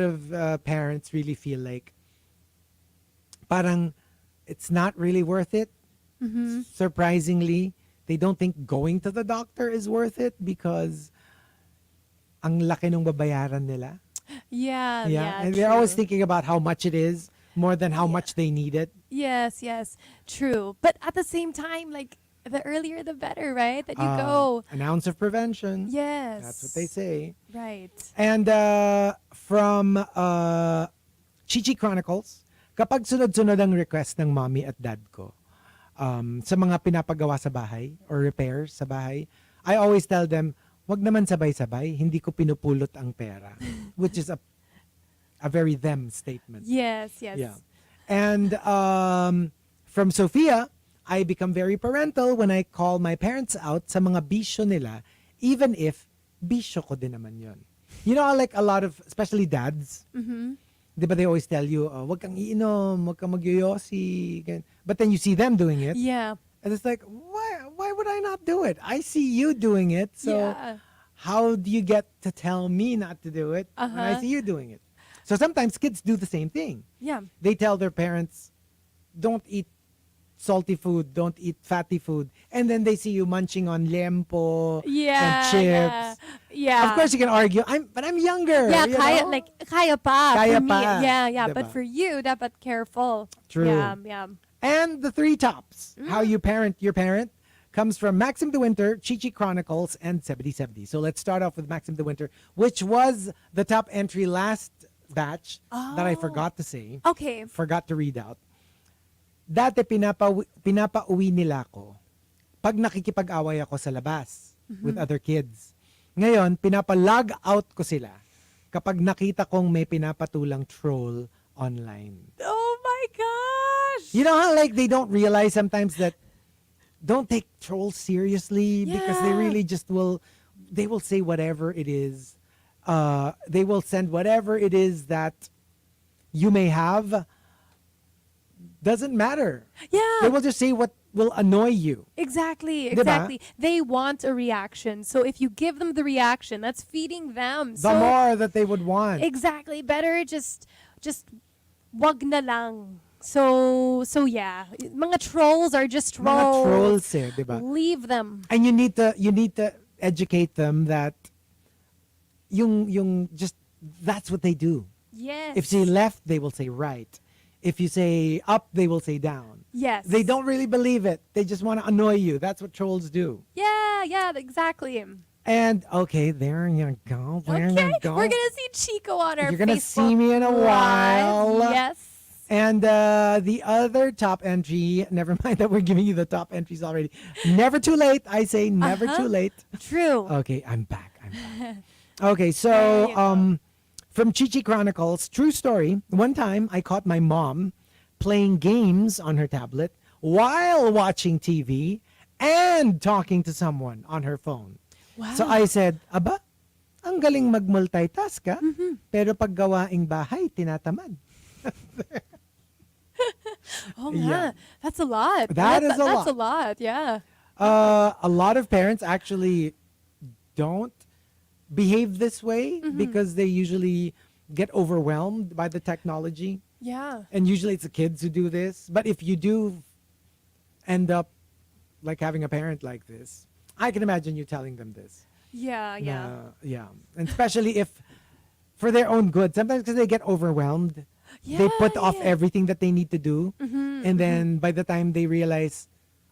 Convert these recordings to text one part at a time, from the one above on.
of parents really feel like parang it's not really worth it. Surprisingly, they don't think going to the doctor is worth it because ang laki nung babayaran nila. Yeah, And they're always true. thinking about how much it is more than how Yeah. much they need it. Yes, true. But at the same time, like the earlier the better, right? That you go. An ounce of prevention. Yes. That's what they say. Right. And from Chichi Chronicles, kapag sunod-sunod ang request ng mommy at dad ko sa mga pinapagawa sa bahay or repairs sa bahay, I always tell them, wag naman sabay-sabay, hindi ko pinupulot ang pera. Which is a very them statement. Yes. Yeah. And from Sophia, I become very parental when I call my parents out sa mga bisyo nila, even if bisyo ko din naman yun. You know, like a lot of, especially dads, di ba they always tell you, wag kang iinom, wag kang magyoyosi. But then you see them doing it. Yeah. And it's like, why would I not do it? I see you doing it. So Yeah. how do you get to tell me not to do it when I see you doing it? So sometimes kids do the same thing. Yeah. They tell their parents, don't eat salty food, don't eat fatty food. And then they see you munching on liempo and chips. Yeah. Of course you can argue, but I'm younger. Yeah, you kaya, know? like, kaya pa. Kaya for me, pa. yeah. But Diba? for you, dapat careful. True. Yeah. And the three tops, how you parent your parent, comes from Maxim the Winter, Chichi Chronicles, and 7070. So let's start off with Maxim the Winter, which was the top entry last batch that I forgot to say. Okay. Forgot to read out. Dati pinapauwi nila ako pag nakikipag-away ako sa labas with other kids. Ngayon, pinapa-log out ko sila kapag nakita kong may pinapatulang troll online. Oh my gosh. You know how like they don't realize sometimes that don't take trolls seriously because they Yeah. really just they will say whatever it is. They will send whatever it is that you may have. Doesn't matter. Yeah. They will just say what will annoy you. Exactly. Diba? They want a reaction. So if you give them the reaction, that's feeding them. The more that they would want. Exactly. Better just wag na lang. So yeah. Mga trolls are just trolls. Mga trolls eh, diba? Leave them. And you need to educate them that yung just that's what they do. Yes. If you say left, they will say right. If you say up, they will say down. Yes. They don't really believe it. They just want to annoy you. That's what trolls do. Yeah, exactly. And okay, there you go. There Okay, you go. we're gonna see Chico on our You're gonna Facebook see me in a while. Live. Yes. And the other top entry, never mind that we're giving you the top entries already. Never too late. I say never too late. True. Okay, I'm back. Okay, There so you go. from Chichi Chronicles, true story. One time I caught my mom playing games on her tablet while watching TV and talking to someone on her phone. Wow. So I said, aba, ang galing mag-multitask ka, pero pag gawaing bahay, tinatamad. Oh Yeah. man, that's a lot. That is a That's lot. a lot. Yeah. A lot of parents actually don't behave this way because they usually get overwhelmed by the technology. Yeah. And usually it's the kids who do this. But if you do end up like having a parent like this, I can imagine you telling them this. Yeah. Yeah. And especially if for their own good, sometimes because they get overwhelmed, they put off everything that they need to do. And then by the time they realize,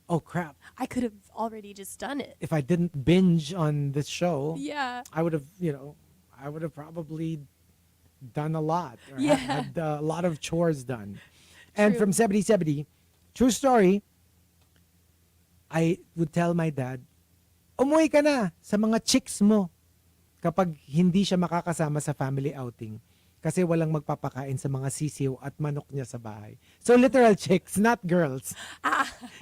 oh crap, I could have already just done it. if I didn't binge on this show, Yeah. I would have probably done a lot or Yeah. had a lot of chores done. And True. from 7070, true story, I would tell my dad, umuwi ka na sa mga chicks mo kapag hindi siya makakasama sa family outing kasi walang magpapakain sa mga sisiw at manok niya sa bahay. So literal chicks, not girls.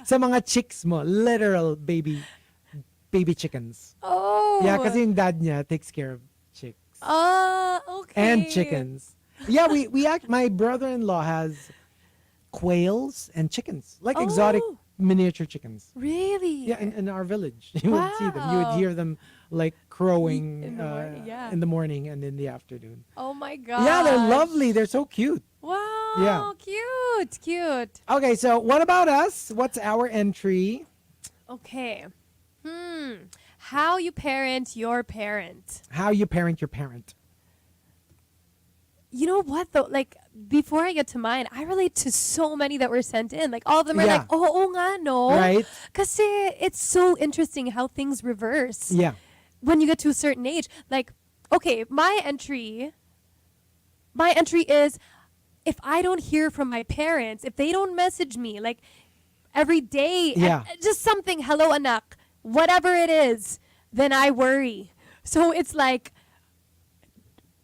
Sa mga chicks mo, literal baby chickens. Oh. Yeah, kasi yung dad niya takes care of chicks Okay. and chickens. Yeah, my brother-in-law has quails and chickens, like exotic Oh. miniature chickens. Really? Yeah, in our village. You would see them. You would Wow. hear them like crowing In the morning, yeah. in the morning and in the afternoon. Oh my god. Yeah, they're lovely. They're so cute. Wow. Yeah. Cute. Cute. Okay, so what about us? What's our entry? Okay. How you parent your parent. How you parent your parent. You know what though? Like before I get to mine, I relate to so many that were sent in. Like all of them are Yeah. like, "Oo nga no." Right? Kasi it's so interesting how things reverse. Yeah. When you get to a certain age. Like, okay, my entry is if I don't hear from my parents, if they don't message me like every day, Yeah. just something, hello anak, whatever it is, then I worry. So it's like,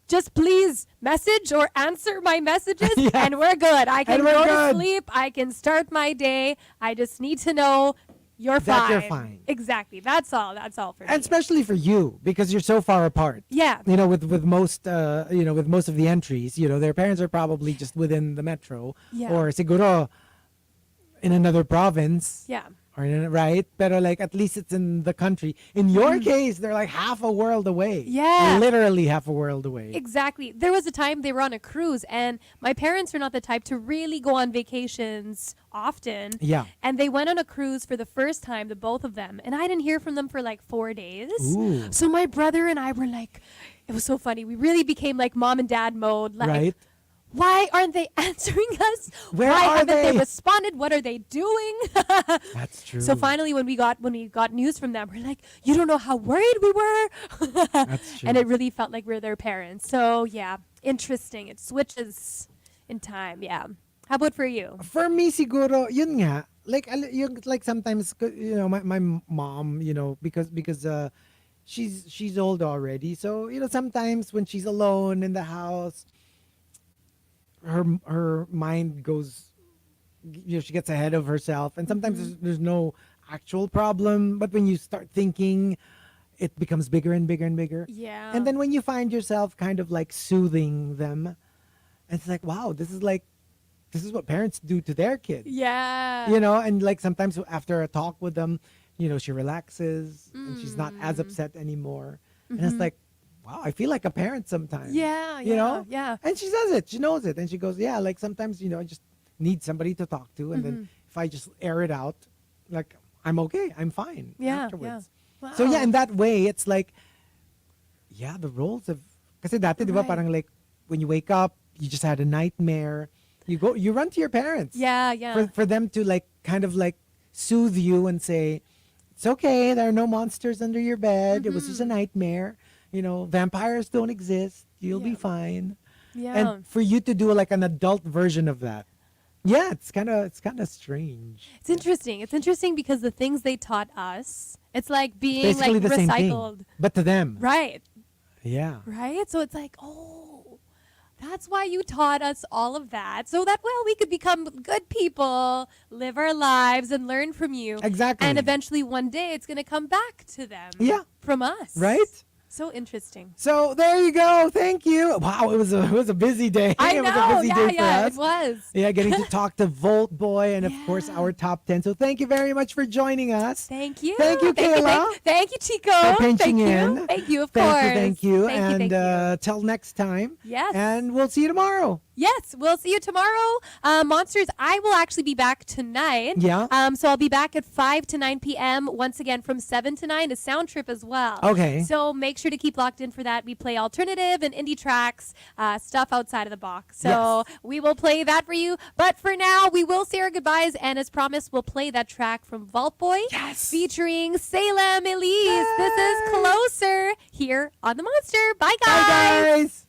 just please message or answer my messages Yes. and we're good. I can And we're go good. to sleep. I can start my day. I just need to know you're That fine. you're fine. Exactly. That's all. That's all for me. And especially for you, because you're so far apart. Yeah. You know, with most with most of the entries, their parents are probably just within the metro Yeah. or siguro in another province. Yeah. Or right? Pero like at least it's in the country. In your case, they're like half a world away. Yeah. Literally half a world away. Exactly. There was a time they were on a cruise, and my parents are not the type to really go on vacations often. Yeah. And they went on a cruise for the first time, the both of them, and I didn't hear from them for like 4 days. Ooh. So my brother and I were like, it was so funny. We really became like mom and dad mode. Like, Right? why aren't they answering us? Where why are haven't they they? responded? What are they doing? That's true. So finally, when we got news from them, we're like, you don't know how worried we were. That's true. And it really felt like we're their parents. So yeah, interesting. It switches in time. Yeah. How about for you? For me, siguro, yun nga, like sometimes, my mom, because she's old already. So, sometimes when she's alone in the house, her mind goes, she gets ahead of herself. And sometimes there's no actual problem. But when you start thinking, it becomes bigger and bigger and bigger. Yeah. And then when you find yourself kind of like soothing them, it's like, wow, this is what parents do to their kids. Yeah. And like sometimes after a talk with them, she relaxes and she's not as upset anymore. And it's like, wow, I feel like a parent sometimes. Yeah. You know? Yeah. And she says it. She knows it. And she goes, yeah, like sometimes, I just need somebody to talk to. And then if I just air it out, like I'm okay. I'm fine Yeah. afterwards. Yeah. So yeah, Wow. in that way, it's like, yeah, the roles of, kasi dati, di ba, Right. parang like, when you wake up, you just had a nightmare. You run to your parents. Yeah. Yeah. For them to like, kind of like soothe you and say, it's okay. There are no monsters under your bed. It was just a nightmare. Vampires don't exist. You'll be Yeah. fine. Yeah. And for you to do like an adult version of that, yeah, it's kind of strange. It's interesting. It's interesting because the things they taught us, it's like being Basically like the same recycled. thing, but to them, Right. yeah. Right? So it's like, oh, that's why you taught us all of that. So that, well, we could become good people, live our lives, and learn from you. Exactly. And eventually one day it's going to come back to them. Yeah. From us. Right? So interesting. So there you go. Thank you. Wow, it was a busy day. I It know. was a busy day for Yeah, us. it was. Yeah, getting to talk to Volt Boy and of course Yeah. our top 10. So thank you very much for joining us. Thank you. Thank you, Kayla. Thank you, Chico. For pinching thank you. in. Thank you, of course. Thank you. Thank And you. till next time. Yes. And we'll see you tomorrow. Yes, we'll see you tomorrow. Monsters, I will actually be back tonight. Yeah. So I'll be back at 5 to 9 p.m. Once again from 7 to 9, a sound trip as well. Okay. So make sure to keep locked in for that. We play alternative and indie tracks, stuff outside of the box. So we will play that for you. But for now, we will say our goodbyes. And as promised, we'll play that track from Vault Boy featuring Salem Elise. This is Closer here on The Monster. Bye, guys. Bye, guys.